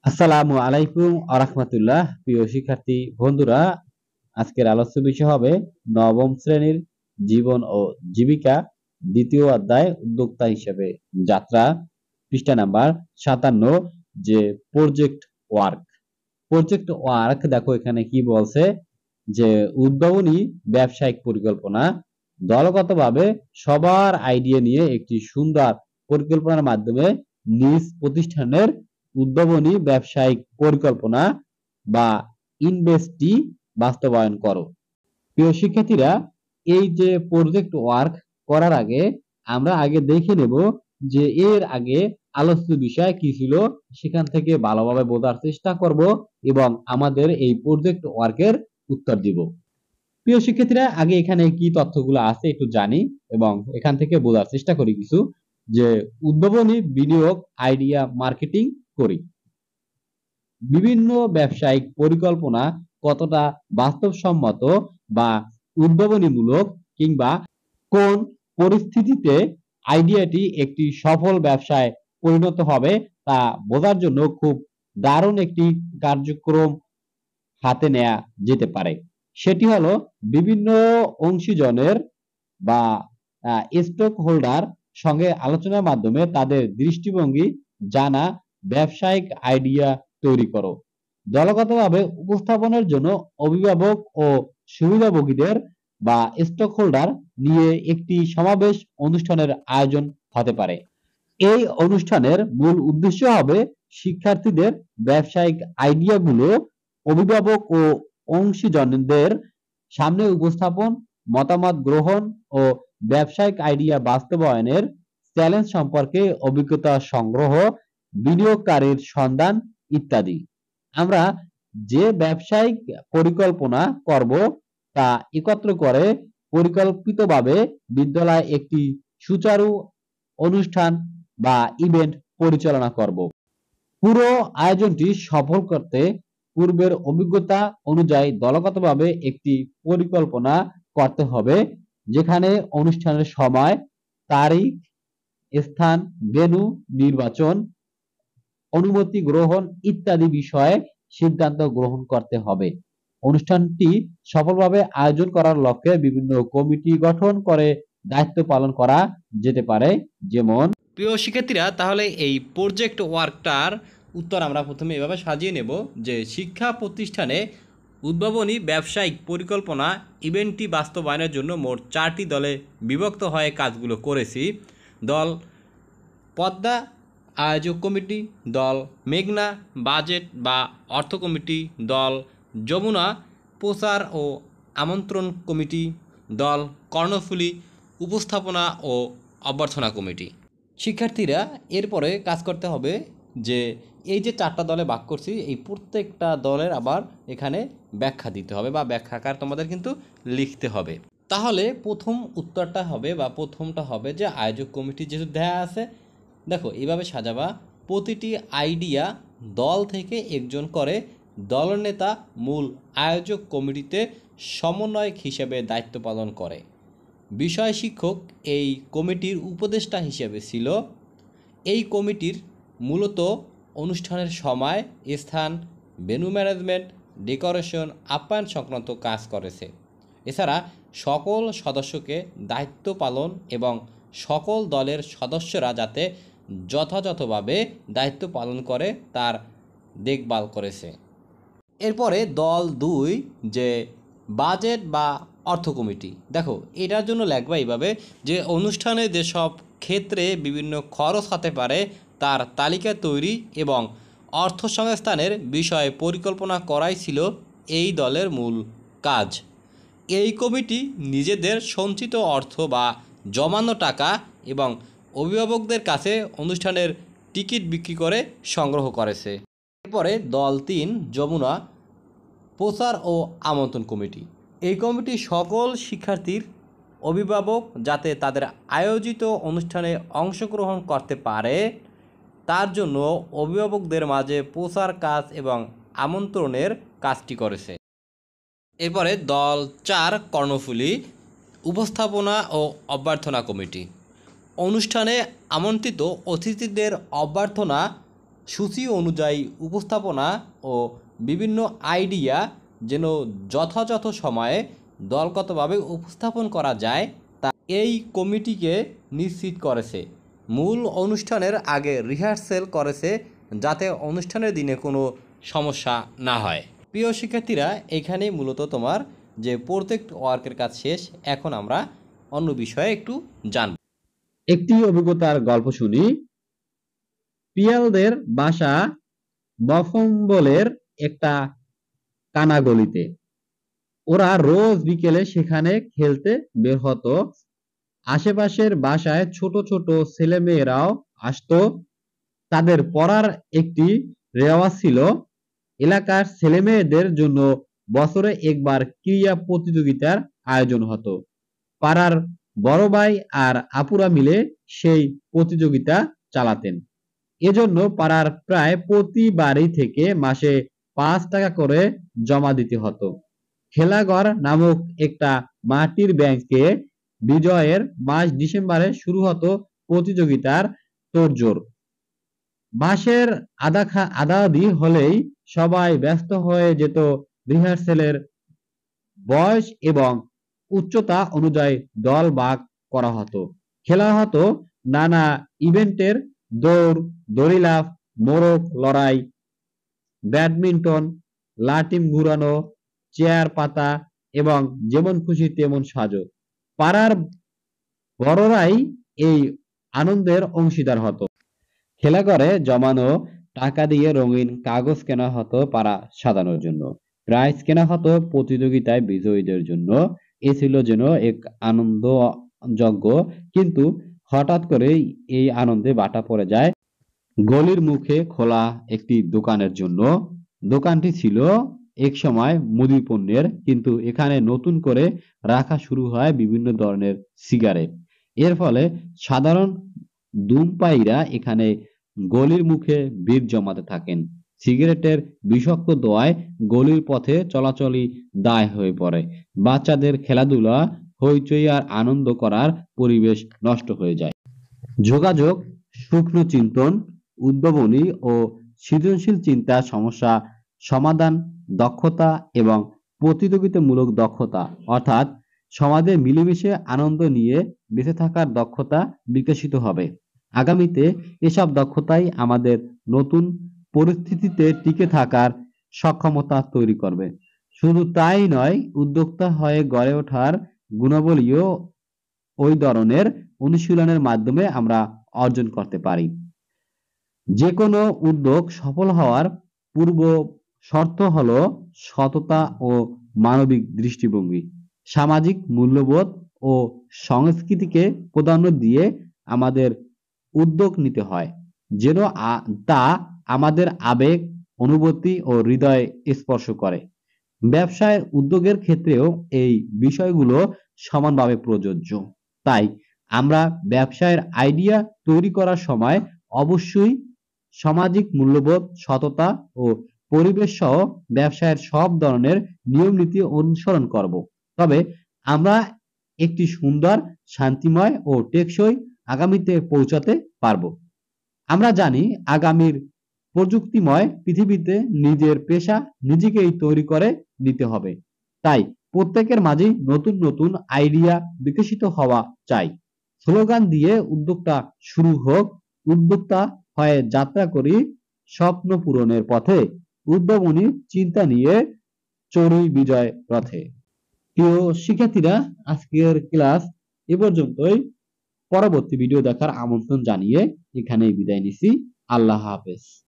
আসসালামু আলাইকুম আরাহমাতুল্লাহ। প্রিয় শিক্ষার্থী বন্ধুরা, আজকের আলোচ্য বিষয় হবে নবম শ্রেণীর জীবন ও জীবিকা দ্বিতীয় অধ্যায় উদ্যোক্তা হিসেবে যাত্রা, পৃষ্ঠা নাম্বার 57, যে প্রজেক্ট ওয়ার্ক। প্রজেক্ট ওয়ার্ক দেখো এখানে কি বলছে, যে উদ্ভাবনী ব্যবসায়িক পরিকল্পনা দলগতভাবে সবার আইডিয়া নিয়ে একটি সুন্দর পরিকল্পনার মাধ্যমে নিজ প্রতিষ্ঠানের উদ্ভাবনী ব্যবসায়িক পরিকল্পনা বা ইনভেস্টি বাস্তবায়ন করো। প্রিয় শিক্ষার্থীরা, এই যে প্রজেক্ট ওয়ার্ক করার আগে আমরা আগে দেখে নেব যে এর আগে আলোচিত বিষয় কি ছিল, সেখান থেকে ভালোভাবে বোঝার চেষ্টা করব এবং আমাদের এই প্রজেক্ট ওয়ার্কের উত্তর দিব। প্রিয় শিক্ষার্থীরা, আগে এখানে কি তথ্যগুলো আছে একটু জানি এবং এখান থেকে বোঝার চেষ্টা করি কিছু, যে উদ্ভাবনী বিনিয়োগ আইডিয়া মার্কেটিং করি। বিভিন্ন ব্যবসায়িক পরিকল্পনা কতটা বাস্তবসম্মত বা উদ্ভাবনীমূলক, কিংবা কোন পরিস্থিতিতে আইডিয়াটি একটি সফল ব্যবসায় পরিণত হবে তা বোঝার জন্য খুব দারুণ একটি কার্যক্রম হাতে নেওয়া যেতে পারে। সেটি হলো বিভিন্ন অংশীজনের বা স্টক হোল্ডার সঙ্গে আলোচনার মাধ্যমে তাদের দৃষ্টিভঙ্গি জানা, ব্যবসায়িক আইডিয়া তৈরি করো। দলগতভাবে উপস্থাপনের জন্য অভিভাবক ও সুবিধাভোগীদের বা স্টক হোল্ডার নিয়ে একটি সমাবেশ অনুষ্ঠানের আয়োজন হতে পারে। এই অনুষ্ঠানের মূল উদ্দেশ্য হবে শিক্ষার্থীদের ব্যবসায়িক আইডিয়াগুলো অভিভাবক ও অংশীজনদের সামনে উপস্থাপন, মতামত গ্রহণ ও ব্যবসায়িক আইডিয়া বাস্তবায়নের চ্যালেঞ্জ সম্পর্কে অভিজ্ঞতা সংগ্রহ, বিনিয়োগকারীর সন্ধান ইত্যাদি। আমরা যে ব্যবসায়িক পরিকল্পনা করব তা একত্র করে পরিকল্পিতভাবে বিদ্যালয়ে একটি সুচারু অনুষ্ঠান বা ইভেন্ট পরিচালনা করব। পুরো আয়োজনটি সফল করতে পূর্বের অভিজ্ঞতা অনুযায়ী দলগতভাবে একটি পরিকল্পনা করতে হবে, যেখানে অনুষ্ঠানের সময়, তারিখ, স্থান, ভেন্যু নির্বাচন, অনুমতি গ্রহণ ইত্যাদি বিষয়ে সিদ্ধান্ত গ্রহণ করতে হবে। অনুষ্ঠানটি সফলভাবে আয়োজন করার লক্ষ্যে বিভিন্ন কমিটি গঠন করে দায়িত্ব পালন করা যেতে পারে। যেমন, প্রিয় শিক্ষার্থীরা, তাহলে এই প্রজেক্ট ওয়ার্কটার উত্তর আমরা প্রথমে এভাবে সাজিয়ে নেব যে শিক্ষা প্রতিষ্ঠানে উদ্ভাবনী ব্যবসায়িক পরিকল্পনা ইভেন্টটি বাস্তবায়নের জন্য মোট 4টি দলে বিভক্ত হয়ে কাজগুলো করেছি। দল পদ্মা আয়োজক কমিটি, দল মেঘনা বাজেট বা অর্থ কমিটি, দল যমুনা প্রচার ও আমন্ত্রণ কমিটি, দল কর্ণফুলী উপস্থাপনা ও অভ্যর্থনা কমিটি। শিক্ষার্থীরা, এরপরে কাজ করতে হবে যে এই যে 4টা দলে ভাগ করছি, এই প্রত্যেকটা দলের আবার এখানে ব্যাখ্যা দিতে হবে বা ব্যাখ্যাকার তোমাদের কিন্তু লিখতে হবে। তাহলে প্রথম উত্তরটা হবে বা প্রথমটা হবে যে আয়োজক কমিটি যেহেতু দেয়া আছে, দেখো এইভাবে সাজাবা। প্রতিটি আইডিয়া দল থেকে একজন করে দলনেতা মূল আয়োজক কমিটিতে সমন্বয়ক হিসেবে দায়িত্ব পালন করে। বিষয় শিক্ষক এই কমিটির উপদেষ্টা হিসেবে ছিল। এই কমিটির মূলত অনুষ্ঠানের সময়, স্থান, ভেন্যু ম্যানেজমেন্ট, ডেকোরেশন, আপ্যায়ন সংক্রান্ত কাজ করেছে। এছাড়া সকল সদস্যকে দায়িত্ব পালন এবং সকল দলের সদস্যরা যাতে যথাযথভাবে দায়িত্ব পালন করে তার দেখভাল করেছে। এরপরে দল 2, যে বাজেট বা অর্থ কমিটি। দেখো এটার জন্য লিখবা এইভাবে যে অনুষ্ঠানে যেসব ক্ষেত্রে বিভিন্ন খরচ হতে পারে তার তালিকা তৈরি এবং অর্থ সংস্থানের বিষয়ে পরিকল্পনা করাই ছিল এই দলের মূল কাজ। এই কমিটি নিজেদের সঞ্চিত অর্থ বা জমানো টাকা এবং অভিভাবকদের কাছে অনুষ্ঠানের টিকিট বিক্রি করে সংগ্রহ করেছে। এরপরে দল 3, যমুনা প্রচার ও আমন্ত্রণ কমিটি। এই কমিটি সকল শিক্ষার্থীর অভিভাবক যাতে তাদের আয়োজিত অনুষ্ঠানে অংশগ্রহণ করতে পারে তার জন্য অভিভাবকদের মাঝে প্রচার কাজ এবং আমন্ত্রণের কাজটি করেছে। এরপরে দল 4, কর্ণফুলী উপস্থাপনা ও অভ্যর্থনা কমিটি। অনুষ্ঠানে আমন্ত্রিত অতিথিদের অভ্যর্থনা সূচি অনুযায়ী উপস্থাপনা ও বিভিন্ন আইডিয়া যেন যথাযথ সময়ে দলগতভাবে উপস্থাপন করা যায় তা এই কমিটিকে নিশ্চিত করেছে। মূল অনুষ্ঠানের আগে রিহার্সেল করেছে যাতে অনুষ্ঠানের দিনে কোনো সমস্যা না হয়। প্রিয় শিক্ষার্থীরা, এখানে মূলত তোমার যে প্রজেক্ট ওয়ার্কের কাজ শেষ। এখন আমরা অন্য বিষয়ে একটু জানব। একটি অভিজ্ঞতার গল্প শুনি। পিয়ালদের বাসা বফম্বলের একটা কানা গলিতে। ওরা রোজ বিকেলে সেখানে খেলতে বের হতো। আশেপাশের বাসায় ছোট ছোট ছেলেমেয়েরাও আসতো। তাদের পড়ার একটি রেওয়াজ ছিল। এলাকার ছেলেমেয়েদের জন্য বছরে একবার ক্রীড়া প্রতিযোগিতার আয়োজন হতো। পাড়ার বড় ভাই আর আপুরা মিলে সেই প্রতিযোগিতা চালাতেন। এজন্য পাড়ার প্রায় প্রতি বাড়ি থেকে মাসে ৫ টাকা করে জমা দিতে হতো। খেলাঘর নামক একটা মাটির ব্যাংকে বিজয়ের মাস ডিসেম্বরে শুরু হতো প্রতিযোগিতার তোড়জোড়। মাসের আধা-আধি হলেই সবাই ব্যস্ত হয়ে যেত। রিহার্সেলের বয়স এবং উচ্চতা অনুযায়ী দল ভাগ করা হতো। খেলা হতো নানা ইভেন্টের দৌড়, দড়ি লাফ, মোরগ লড়াই, ব্যাডমিন্টন, লাটিম ঘুরানো, চেয়ার পাতা এবং যেমন খুশি তেমন সাজো। পাড়ার বড়রাই এই আনন্দের অংশীদার হতো। খেলাঘরে জমানো টাকা দিয়ে রঙিন কাগজ কেনা হতো পাড়া সাজানোর জন্য। প্রাইজ কেনা হতো প্রতিযোগিতায় বিজয়ীদের জন্য। এ ছিল যেন এক আনন্দযজ্ঞ। কিন্তু হঠাৎ করেই এই আনন্দে বাটা পড়ে যায় গলির মুখে খোলা একটি দোকানের জন্য। দোকানটি ছিল একসময় মুদি পণ্যের, কিন্তু এখানে নতুন করে রাখা শুরু হয় বিভিন্ন ধরনের সিগারেট। এর ফলে সাধারণ ধূমপায়ীরা এখানে গলির মুখে ভিড় জমাতে থাকেন। সিগারেটের বিষাক্ত ধোঁয়ায় গলির পথে চলাচলই দায় হয়ে পড়ে। বাচ্চাদের খেলাধুলা, হইচই আর আনন্দ করার পরিবেশ নষ্ট হয়ে যায়। যোগাযোগ, সূক্ষ্ম চিন্তন, উদ্ভাবনী ও সৃজনশীল চিন্তা, সমস্যা সমাধান দক্ষতা এবং প্রতিযোগিতামূলক দক্ষতা অর্থাৎ সমাজে মিলেমিশে আনন্দ নিয়ে বেঁচে থাকার দক্ষতা বিকশিত হবে। আগামীতে এসব দক্ষতাই আমাদের নতুন পরিস্থিতিতে টিকে থাকার সক্ষমতা তৈরি করবে। শুধু তাই নয়, উদ্যোক্তা হয়ে গড়ে ওঠার গুণাবলীও ওই ধরনের অনুশীলনের মাধ্যমে আমরা অর্জন করতে পারি। যে কোনো উদ্যোগ সফল হওয়ার পূর্ব শর্ত হলো সততা ও মানবিক দৃষ্টিভঙ্গি। সামাজিক মূল্যবোধ ও সংস্কৃতিকে প্রাধান্য দিয়ে আমাদের উদ্যোগ নিতে হয়, যেন তা আমাদের আবেগ, অনুভূতি ও হৃদয় স্পর্শ করে। ব্যবসায়ের উদ্যোগের ক্ষেত্রেও এই বিষয়গুলো সমানভাবে প্রযোজ্য। তাই আমরা ব্যবসায়ের আইডিয়া তৈরি করার সময় অবশ্যই সামাজিক মূল্যবোধ, সততা ও পরিবেশ সহ ব্যবসায়ের সব ধরনের নিয়ম নীতি অনুসরণ করব। তবে আমরা একটি সুন্দর, শান্তিময় ও টেকসই আগামীতে পৌঁছাতে পারব। আমরা জানি আগামীর প্রযুক্তিময় পৃথিবীতে নিজের পেশা নিজেকেই তৈরি করে নিতে হবে। তাই প্রত্যেকের মাঝেই নতুন নতুন আইডিয়া বিকশিত হওয়া চাই। স্লোগান দিয়ে উদ্যোক্তা শুরু হোক, উদ্যোক্তা হয়ে যাত্রা করি স্বপ্ন পূরণের পথে, উদ্ভাবনী চিন্তা নিয়ে চড়ি বিজয় রথে। প্রিয় শিক্ষার্থীরা, আজকের ক্লাস এ পর্যন্তই। পরবর্তী ভিডিও দেখার আমন্ত্রণ জানিয়ে এখানেই বিদায় নিছি। আল্লাহ হাফেজ।